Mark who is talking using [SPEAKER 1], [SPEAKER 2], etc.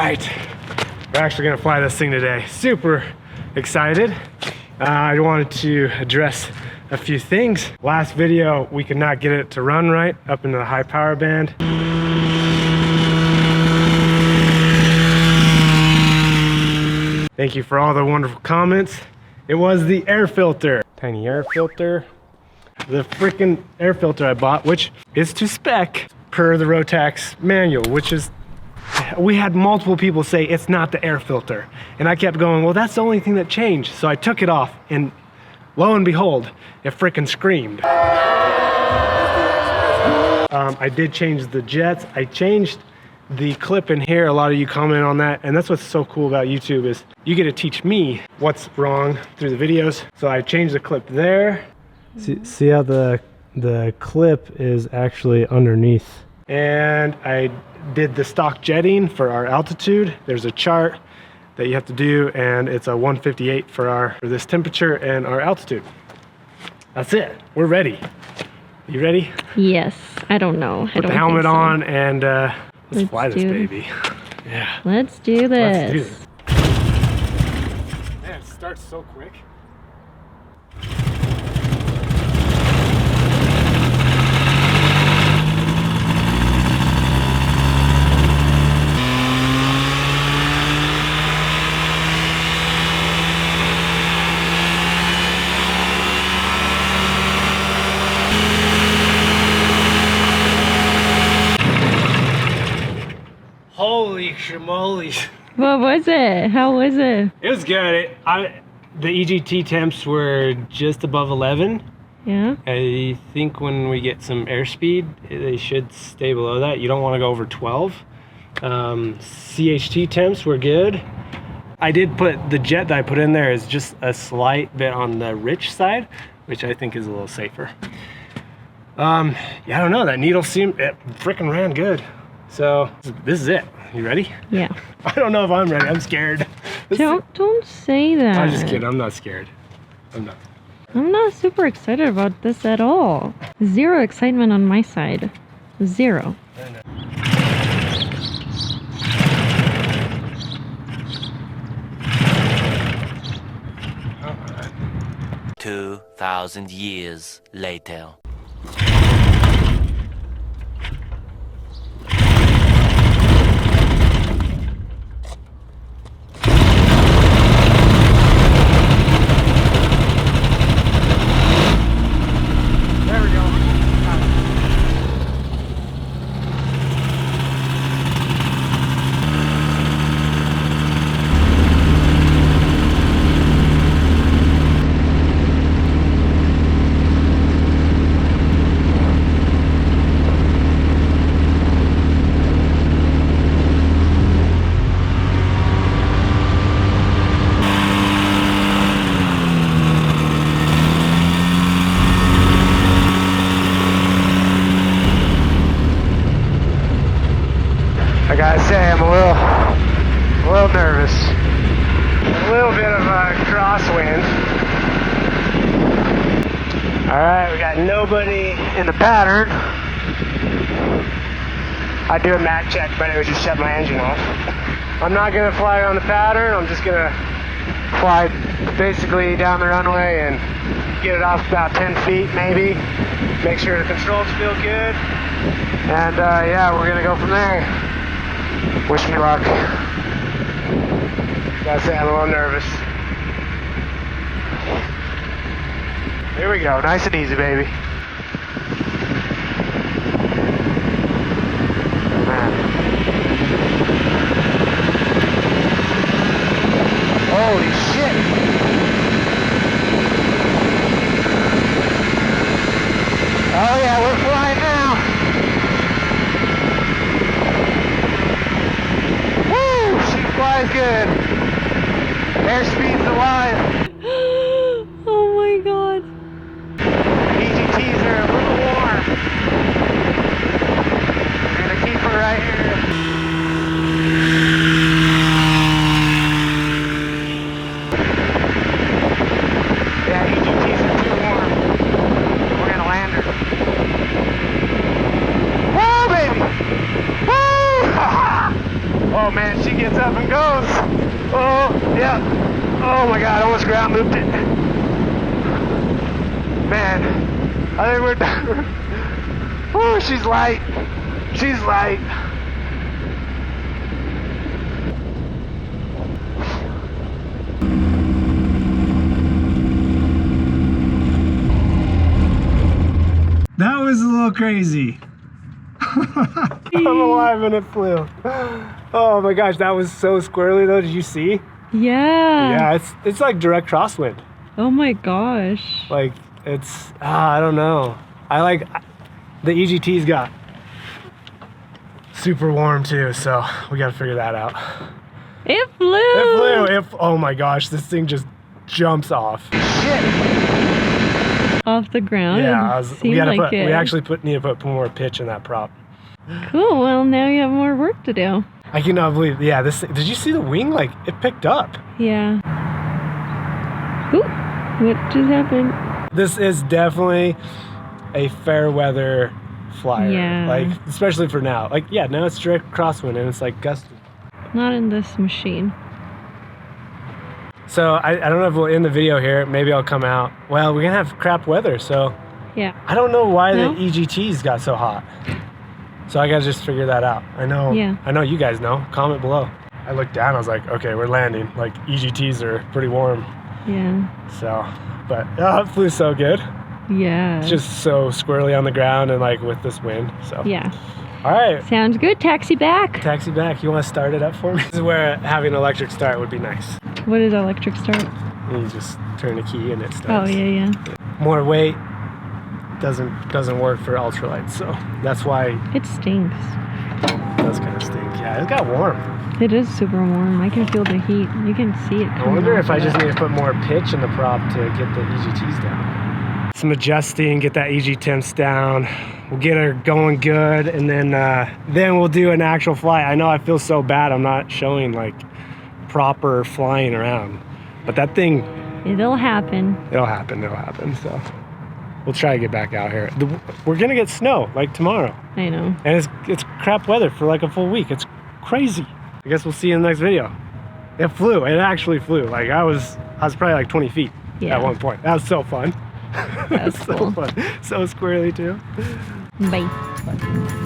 [SPEAKER 1] right, we're actually gonna fly this thing today. Super excited. I wanted to address a few things. Last video, we could not get it to run right up into the high power band. Thank you for all the wonderful comments. It was the air filter, tiny air filter. The freaking air filter I bought, which is to spec per the Rotax manual, which is, we had multiple people say it's not the air filter. And I kept going, well, that's the only thing that changed. So I took it off and lo and behold, it freaking screamed. I did change the jets. I changed the clip in here. A lot of you comment on that. And that's what's so cool about YouTube is you get to teach me what's wrong through the videos. So I changed the clip there. See how the clip is actually underneath. And I did the stock jetting for our altitude. There's a chart that you have to do, and it's a 158 for this temperature and our altitude. That's it. We're ready. You ready?
[SPEAKER 2] Yes. I don't know.
[SPEAKER 1] Put the helmet on and let's fly this baby. Yeah.
[SPEAKER 2] Let's do this.
[SPEAKER 1] Let's do this. Man, it starts so quick. Holy shmoolies.
[SPEAKER 2] What was it? How was it?
[SPEAKER 1] It was good. The EGT temps were just above 11.
[SPEAKER 2] Yeah.
[SPEAKER 1] I think when we get some airspeed, they should stay below that. You don't want to go over 12. CHT temps were good. I did put the jet that I put in there is just a slight bit on the rich side, which I think is a little safer. Yeah, I don't know. That needle it freaking ran good. So this is it. You ready?
[SPEAKER 2] Yeah.
[SPEAKER 1] I don't know if I'm ready. I'm scared.
[SPEAKER 2] Don't say that.
[SPEAKER 1] I'm just kidding. I'm not scared. I'm not.
[SPEAKER 2] I'm not super excited about this at all. Zero excitement on my side. Zero.
[SPEAKER 3] 2,000 years later.
[SPEAKER 1] I gotta say, I'm a little nervous. A little bit of a crosswind. Alright, we got nobody in the pattern. I'd do a Mac check, but it would just shut my engine off. I'm not gonna fly around the pattern, I'm just gonna fly basically down the runway and get it off about 10 feet maybe. Make sure the controls feel good. And yeah, we're gonna go from there. Wish me luck. Gotta say, I'm a little nervous. Here we go, nice and easy, baby. Man. Holy shit! Oh yeah, we're flying now! Flies good. Airspeed's alive.
[SPEAKER 2] Oh my god.
[SPEAKER 1] EGTs are a little warm. We're gonna keep her right here. Yeah, EGTs are too warm. We're gonna land her. Whoa, baby! Woo! Oh man, she gets up. Oh, yeah. Oh my God, I almost ground looped it. Man, I think we're done. Oh, she's light. She's light. That was a little crazy. I'm alive and it flew. Oh my gosh, that was so squirrely though. Did you see?
[SPEAKER 2] Yeah.
[SPEAKER 1] Yeah, it's like direct crosswind.
[SPEAKER 2] Oh my gosh.
[SPEAKER 1] Like it's I don't know. I like the EGT's got super warm too, so we got to figure that out.
[SPEAKER 2] It flew.
[SPEAKER 1] It flew. Oh my gosh, this thing just jumps off.
[SPEAKER 2] Off the ground.
[SPEAKER 1] Yeah, we actually need to put more pitch in that prop.
[SPEAKER 2] Cool. Well, now you have more work to do.
[SPEAKER 1] I cannot believe. Yeah, this. Did you see the wing? Like it picked up.
[SPEAKER 2] Yeah. Ooh, what just happened?
[SPEAKER 1] This is definitely a fair weather flyer.
[SPEAKER 2] Yeah.
[SPEAKER 1] Like especially for now. Like yeah, now it's direct crosswind and it's like gusty.
[SPEAKER 2] Not in this machine.
[SPEAKER 1] So I don't know if we'll end the video here. Maybe I'll come out. Well, we're gonna have crap weather, so
[SPEAKER 2] Yeah.
[SPEAKER 1] I don't know why
[SPEAKER 2] No?
[SPEAKER 1] the EGTs got so hot. So I gotta just figure that out. I know.
[SPEAKER 2] Yeah.
[SPEAKER 1] I know you guys know. Comment below. I looked down. I was like, okay, we're landing. Like EGTs are pretty warm.
[SPEAKER 2] Yeah.
[SPEAKER 1] So, but it flew so good.
[SPEAKER 2] Yeah.
[SPEAKER 1] It's just so squirrely on the ground and like with this wind. So.
[SPEAKER 2] Yeah.
[SPEAKER 1] All right.
[SPEAKER 2] Sounds good. Taxi back.
[SPEAKER 1] Taxi back. You want to start it up for me? This is where having an electric start would be nice.
[SPEAKER 2] What is electric start?
[SPEAKER 1] You just turn the key and it
[SPEAKER 2] Oh
[SPEAKER 1] starts.
[SPEAKER 2] yeah.
[SPEAKER 1] More weight doesn't work for ultralights, so that's why
[SPEAKER 2] It stinks.
[SPEAKER 1] it does kind of stink. Yeah, it got warm.
[SPEAKER 2] It is super warm. I can feel the heat. You can see it.
[SPEAKER 1] I wonder if I just need to put more pitch in the prop to get the EGTs down. Some adjusting, get that EG temps down. We'll get her going good, and then we'll do an actual flight. I know I feel so bad I'm not showing like proper flying around, but that thing,
[SPEAKER 2] It'll happen.
[SPEAKER 1] it'll happen. So we'll try to get back out here. We're gonna get snow like tomorrow,
[SPEAKER 2] I know.
[SPEAKER 1] and it's crap weather for like a full week. It's crazy. I guess we'll see you in the next video. It flew. It actually flew. Like I was probably like 20 feet
[SPEAKER 2] Yeah.
[SPEAKER 1] at one point. That was so fun.
[SPEAKER 2] That's
[SPEAKER 1] so
[SPEAKER 2] cool.
[SPEAKER 1] fun. So squirrely too.
[SPEAKER 2] Bye.